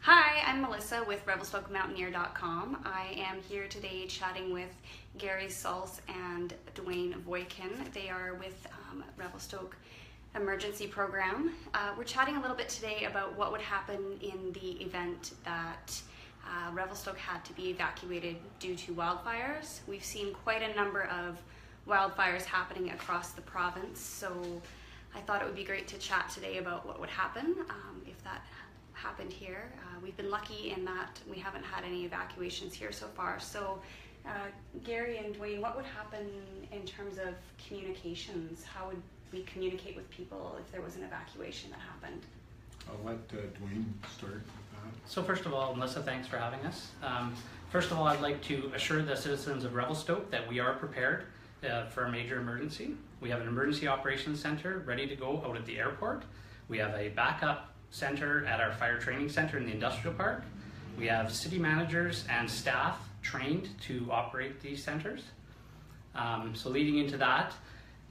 Hi, I'm Melissa with RevelstokeMountaineer.com. I am here today chatting with Gary Sulz and Dwayne Voykin. They are with Revelstoke Emergency Program. We're chatting a little bit today about what would happen in the event that Revelstoke had to be evacuated due to wildfires. We've seen quite a number of wildfires happening across the province, so I thought it would be great to chat today about what would happen if that happened here. We've been lucky in that we haven't had any evacuations here so far. So Gary and Dwayne, what would happen in terms of communications? How would we communicate with people if there was an evacuation that happened? I'll let Dwayne start with that. So first of all, Melissa, thanks for having us. First of all, I'd like to assure the citizens of Revelstoke that we are prepared for a major emergency. We have an emergency operations center ready to go out at the airport. We have a backup center at our fire training center in the industrial park. We have city managers and staff trained to operate these centers. So leading into that,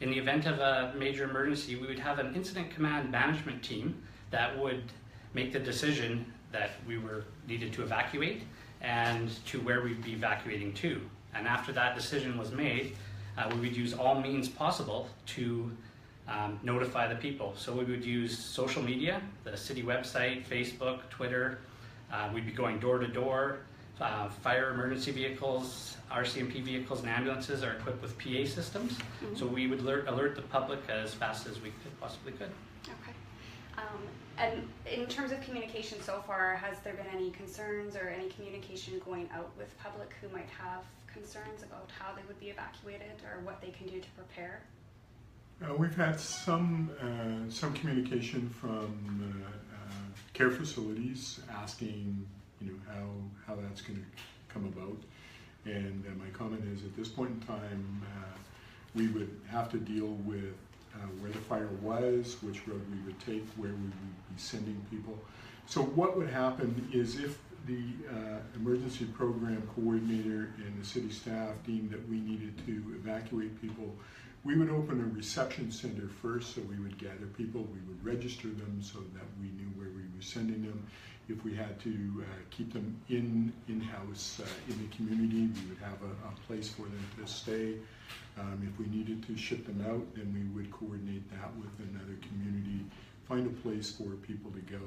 in the event of a major emergency, we would have an incident command management team that would make the decision that we were needed to evacuate and to where we'd be evacuating to. And after that decision was made, we would use all means possible to notify the people. So we would use social media, the city website, Facebook, Twitter. We'd be going door to door. Fire emergency vehicles, RCMP vehicles and ambulances are equipped with PA systems. Mm-hmm. So we would alert the public as fast as we possibly could. Okay. And in terms of communication so far, has there been any concerns or any communication going out with public who might have concerns about how they would be evacuated or what they can do to prepare? We've had some communication from care facilities asking, how that's going to come about. And my comment is, at this point in time, we would have to deal with where the fire was, which road we would take, where we would be sending people. So what would happen is, if the emergency program coordinator and the city staff deemed that we needed to evacuate people, we would open a reception center first, so we would gather people, we would register them so that we knew where we were sending them. If we had to keep them in-house in the community, we would have a place for them to stay. If we needed to ship them out, then we would coordinate that with another community, find a place for people to go,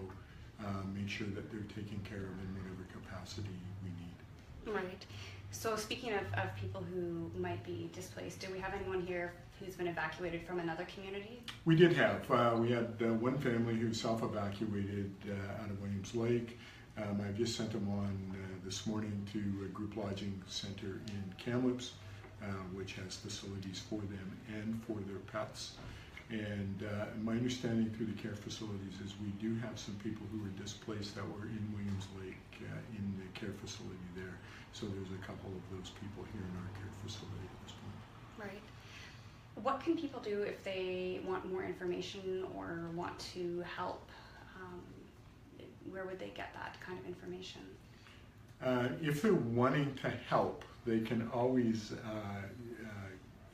make sure that they're taken care of in whatever capacity we need. Right. So speaking of people who might be displaced, do we have anyone here who's been evacuated from another community? We did have. We had one family who self-evacuated out of Williams Lake. I just sent them on this morning to a group lodging center in Kamloops, which has facilities for them and for their pets. And my understanding through the care facilities is we do have some people who were displaced that were in Williams Lake in the care facility there. So there's a couple of those people here in our care facility at this point. Right. What can people do if they want more information or want to help? Where would they get that kind of information? If they're wanting to help, they can always,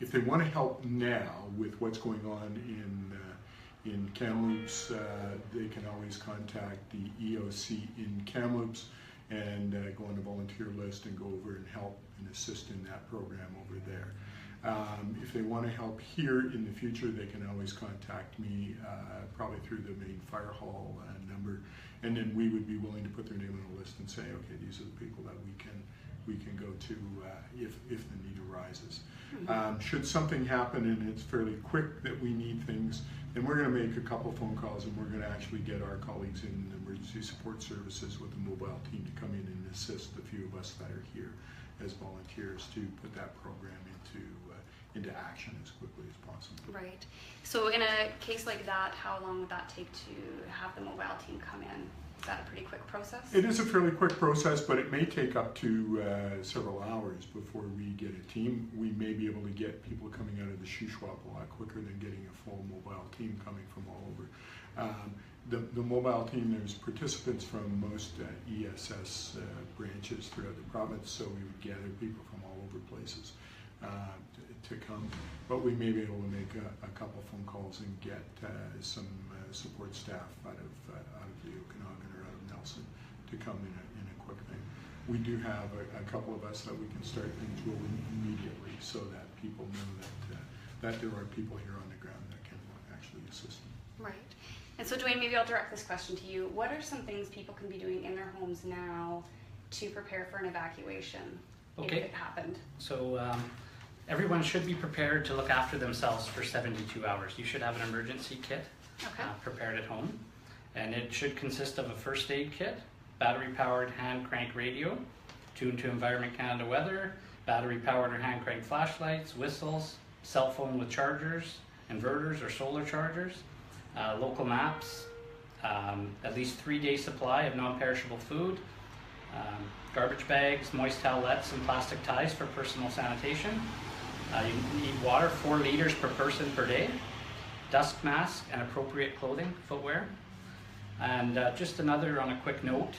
if they want to help now with what's going on in Kamloops, they can always contact the EOC in Kamloops and go on the volunteer list and go over and help and assist in that program over there. If they want to help here in the future, they can always contact me, probably through the main fire hall number, and then we would be willing to put their name on a list and say, okay, these are the people that we can go to if the need arises. Mm-hmm. Should something happen and it's fairly quick that we need things, then we're going to make a couple phone calls and we're going to actually get our colleagues in emergency support services with a mobile team to come in and assist the few of us that are here as volunteers to put that program into action as quickly as possible. Right. So in a case like that, how long would that take to have the mobile team come in? Is that a pretty quick process? It is a fairly quick process, but it may take up to several hours before we get a team. We may be able to get people coming out of the Shuswap a lot quicker than getting a full mobile team coming from all over. The mobile team, there's participants from most ESS branches throughout the province, so we would gather people from all over places to come. But we may be able to make a couple phone calls and get some support staff out of the Okanagan or out of Nelson to to come in a quick thing. We do have a couple of us that we can start things rolling immediately so that people know that there are people here on the ground that can actually assist them. Right. And so Dwayne, maybe I'll direct this question to you. What are some things people can be doing in their homes now to prepare for an evacuation if it happened? So everyone should be prepared to look after themselves for 72 hours. You should have an emergency kit prepared at home. And it should consist of a first aid kit, battery-powered hand crank radio, tuned to Environment Canada weather, battery-powered or hand crank flashlights, whistles, cell phone with chargers, inverters or solar chargers, local maps, at least 3-day supply of non-perishable food, garbage bags, moist towelettes, and plastic ties for personal sanitation. You need water, 4 liters per person per day, dust mask and appropriate clothing, footwear. And just another on a quick note,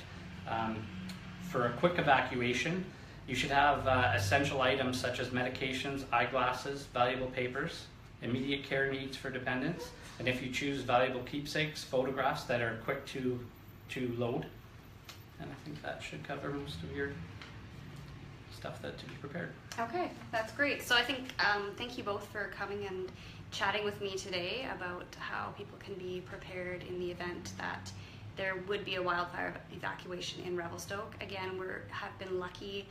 for a quick evacuation, you should have essential items such as medications, eyeglasses, valuable papers, immediate care needs for dependents, and if you choose valuable keepsakes, photographs that are quick to load. And I think that should cover most of your stuff to be prepared. Okay, that's great. So I think, thank you both for coming and chatting with me today about how people can be prepared in the event that there would be a wildfire evacuation in Revelstoke. Again, we have been lucky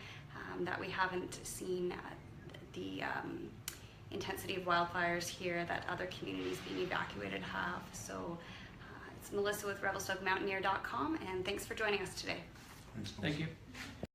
that we haven't seen the intensity of wildfires here that other communities being evacuated have. So it's Melissa with RevelstokeMountaineer.com, and thanks for joining us today. Thanks, Thank you.